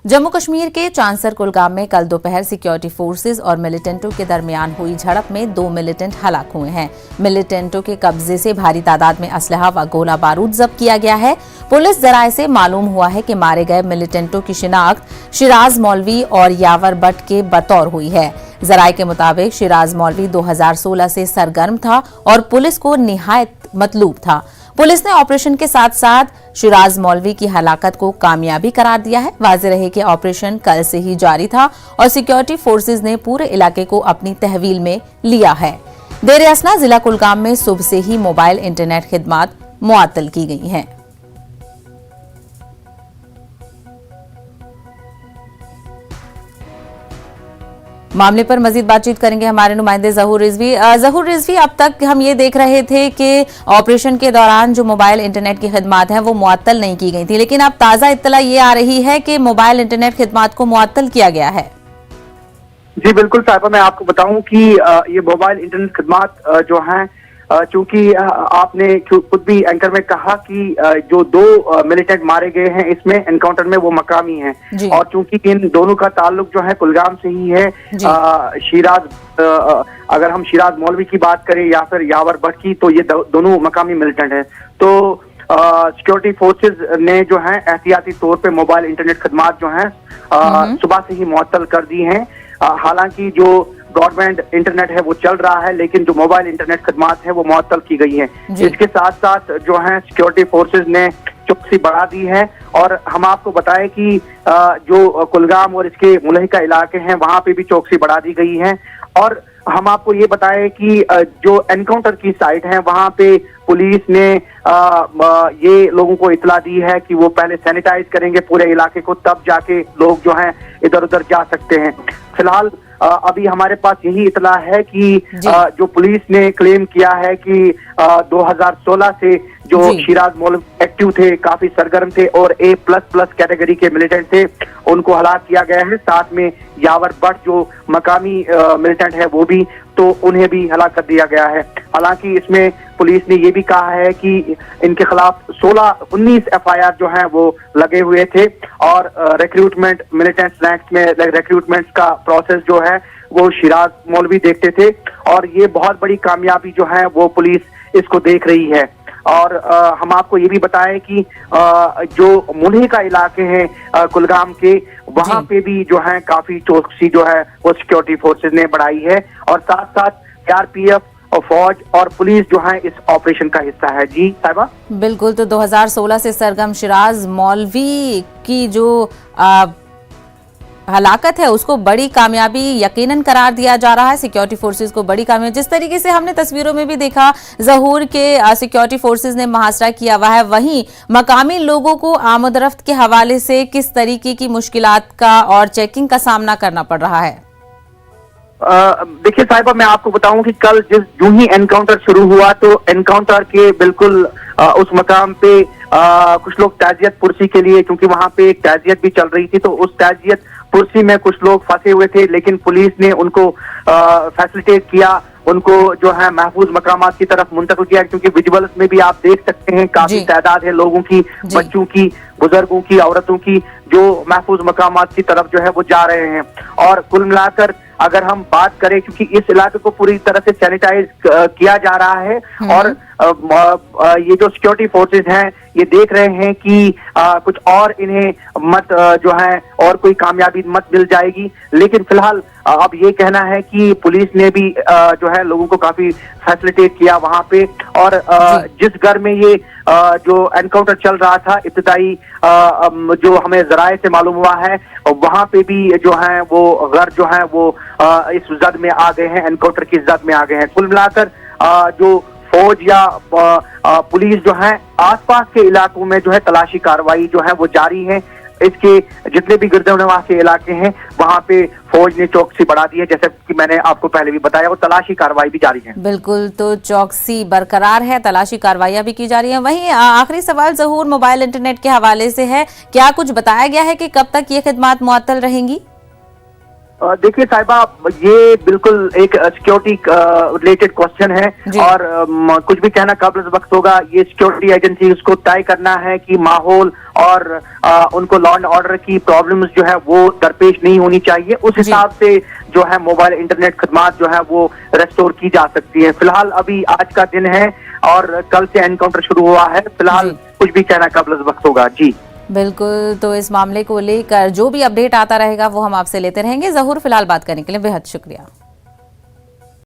जम्मू कश्मीर के चांसर कुलगाम में कल दोपहर सिक्योरिटी फोर्सेज और मिलिटेंटों के दरमियान हुई झड़प में 2 मिलिटेंट हलाक हुए हैं। मिलिटेंटों के कब्जे से भारी तादाद में असलहा व गोला बारूद जब्त किया गया है। पुलिस जराये से मालूम हुआ है कि मारे गए मिलिटेंटों की शिनाख्त शिराज मौलवी और यावर भट्ट के बतौर हुई है। जराये के मुताबिक शिराज मौलवी 2016 से सरगर्म था और पुलिस को निहायत मतलूब था। पुलिस ने ऑपरेशन के साथ साथ शिराज मौलवी की हलाकत को कामयाबी करार दिया है। वाज़ेह रहे कि ऑपरेशन कल से ही जारी था और सिक्योरिटी फोर्सेज ने पूरे इलाके को अपनी तहवील में लिया है। देर असना जिला कुलगाम में सुबह से ही मोबाइल इंटरनेट खिदमात मुअत्तल की गई हैं। मामले पर मजीद बातचीत करेंगे हमारे नुमाइंदे ज़हूर रिजवी। ज़हूर रिजवी, अब तक हम ये देख रहे थे कि ऑपरेशन के दौरान जो मोबाइल इंटरनेट की खिदमात हैं वो मुअत्तल नहीं की गई थी, लेकिन अब ताज़ा इत्तला ये आ रही है कि मोबाइल इंटरनेट खिदमात को मुअत्तल किया गया है। जी बिल्कुल साहिबा, मैं आपको बताऊं कि ये मोबाइल इंटरनेट खिदमात जो हैं, चूंकि आपने खुद भी एंकर में कहा कि जो 2 मिलिटेंट मारे गए हैं इसमें एनकाउंटर में वो मकामी हैं और चूंकि इन दोनों का ताल्लुक जो है कुलगाम से ही है। अगर हम शिराज मौलवी की बात करें या फिर यावर भट्ट की, तो ये दोनों मकामी मिलिटेंट हैं। तो सिक्योरिटी फोर्सेज ने जो है एहतियाती तौर पे मोबाइल इंटरनेट खिदमात जो है सुबह से ही मुअत्तल कर दी हैं। हालांकि जो ब्रॉडबैंड इंटरनेट है वो चल रहा है, लेकिन जो मोबाइल इंटरनेट खिदमात है वो मुअत्तल की गई है। इसके साथ साथ जो है सिक्योरिटी फोर्सेज ने चौकसी बढ़ा दी है और हम आपको बताएं कि जो कुलगाम और इसके मुलहिका इलाके हैं वहां पे भी चौकसी बढ़ा दी गई है। और हम आपको ये बताएं कि जो एनकाउंटर की साइट है वहां पे पुलिस ने ये लोगों को इतला दी है कि वो पहले सैनिटाइज करेंगे पूरे इलाके को, तब जाके लोग जो हैं इधर उधर जा सकते हैं। फिलहाल अभी हमारे पास यही इतला है कि जो पुलिस ने क्लेम किया है कि 2016 से जो शिराज मौलवी एक्टिव थे, काफी सरगर्म थे और A++ कैटेगरी के मिलिटेंट थे, उनको हलाक किया गया है। साथ में यावर भट्ट जो मकामी मिलिटेंट है वो भी, तो उन्हें भी हलाक कर दिया गया है। हालांकि इसमें पुलिस ने ये भी कहा है कि इनके खिलाफ 19 FIR जो हैं वो लगे हुए थे और रिक्रूटमेंट मिलिटेंट्स रैंक्स में रिक्रूटमेंट का प्रोसेस जो है वो शिराज मौलवी देखते थे और ये बहुत बड़ी कामयाबी जो है वो पुलिस इसको देख रही है। और हम आपको ये भी बताएं कि जो मुलहिका इलाके हैं कुलगाम के, वहां पे भी जो है काफी चौकसी जो है वो सिक्योरिटी फोर्सेज ने बढ़ाई है और साथ साथ CRPF और फौज और पुलिस जो है इस ऑपरेशन का हिस्सा है। जी साहिबा, बिल्कुल। तो 2016 से सरगर्म शिराज मौलवी की जो हलाकत है उसको बड़ी कामयाबी यकीनन करार दिया जा रहा है। सिक्योरिटी फोर्सेज को बड़ी कामयाबी, जिस तरीके से हमने तस्वीरों में भी देखा ज़हूर के सिक्योरिटी फोर्सेज ने मुहासरा किया हुआ है, वहीं मकामी लोगों को आमदरफ्त के हवाले से किस तरीके की मुश्किलात का और चेकिंग का सामना करना पड़ रहा है? देखिए साहिबा, मैं आपको बताऊं कि कल जो ही एनकाउंटर शुरू हुआ तो एनकाउंटर के बिल्कुल उस मकाम पे कुछ लोग ताजियत पुरसी के लिए, क्योंकि वहां पे एक ताजियत भी चल रही थी, तो उस ताजियत पुरसी में कुछ लोग फंसे हुए थे, लेकिन पुलिस ने उनको फैसिलिटेट किया, उनको जो है महफूज मकामात की तरफ मुंतकिल किया। क्योंकि विजुअल्स में भी आप देख सकते हैं काफी तादाद है लोगों की, बच्चों की, बुजुर्गों की, औरतों की, जो महफूज मकामात की तरफ जो है वो जा रहे हैं। और कुल मिलाकर अगर हम बात करें, क्योंकि इस इलाके को पूरी तरह से सैनिटाइज किया जा रहा है और ये जो सिक्योरिटी फोर्सेज हैं ये देख रहे हैं कि कुछ और इन्हें मत जो है और कोई कामयाबी मत मिल जाएगी। लेकिन फिलहाल अब ये कहना है कि पुलिस ने भी जो है लोगों को काफी फैसिलिटेट किया वहां पे। और जिस घर में ये जो एनकाउंटर चल रहा था, इब्तिदाई जो हमें जराये से मालूम हुआ है, वहां पे भी जो है वो घर जो है वो इस जद में आ गए हैं, एनकाउंटर की जद में आ गए हैं। कुल मिलाकर जो फौज या पुलिस जो है आसपास के इलाकों में जो है तलाशी कार्रवाई जो है वो जारी है। इसके जितने भी गिरदनवाह के इलाके हैं वहां पे फौज ने चौकसी बढ़ा दी है, जैसे कि मैंने आपको पहले भी बताया, और तलाशी कार्रवाई भी जारी है। बिल्कुल, तो चौकसी बरकरार है, तलाशी कार्रवाइयां भी की जा रही हैं। वहीं आखिरी सवाल ज़हूर मोबाइल इंटरनेट के हवाले से है, क्या कुछ बताया गया है कि कब तक ये खिदमात मुअत्तल रहेंगी? देखिए साहिबा, ये बिल्कुल एक सिक्योरिटी रिलेटेड क्वेश्चन है जी। और कुछ भी कहना काबिल वक्त होगा। ये सिक्योरिटी एजेंसी उसको तय करना है कि माहौल और उनको लॉ एंड ऑर्डर की प्रॉब्लम्स जो है वो दरपेश नहीं होनी चाहिए। उस हिसाब से जो है मोबाइल इंटरनेट खदमात जो है वो रेस्टोर की जा सकती है। फिलहाल अभी आज का दिन है और कल से एनकाउंटर शुरू हुआ है। फिलहाल कुछ भी कहना काबिल वक्त होगा। जी बिल्कुल, तो इस मामले को लेकर जो भी अपडेट आता रहेगा वो हम आपसे लेते रहेंगे। जहूर, फिलहाल बात करने के लिए बेहद शुक्रिया।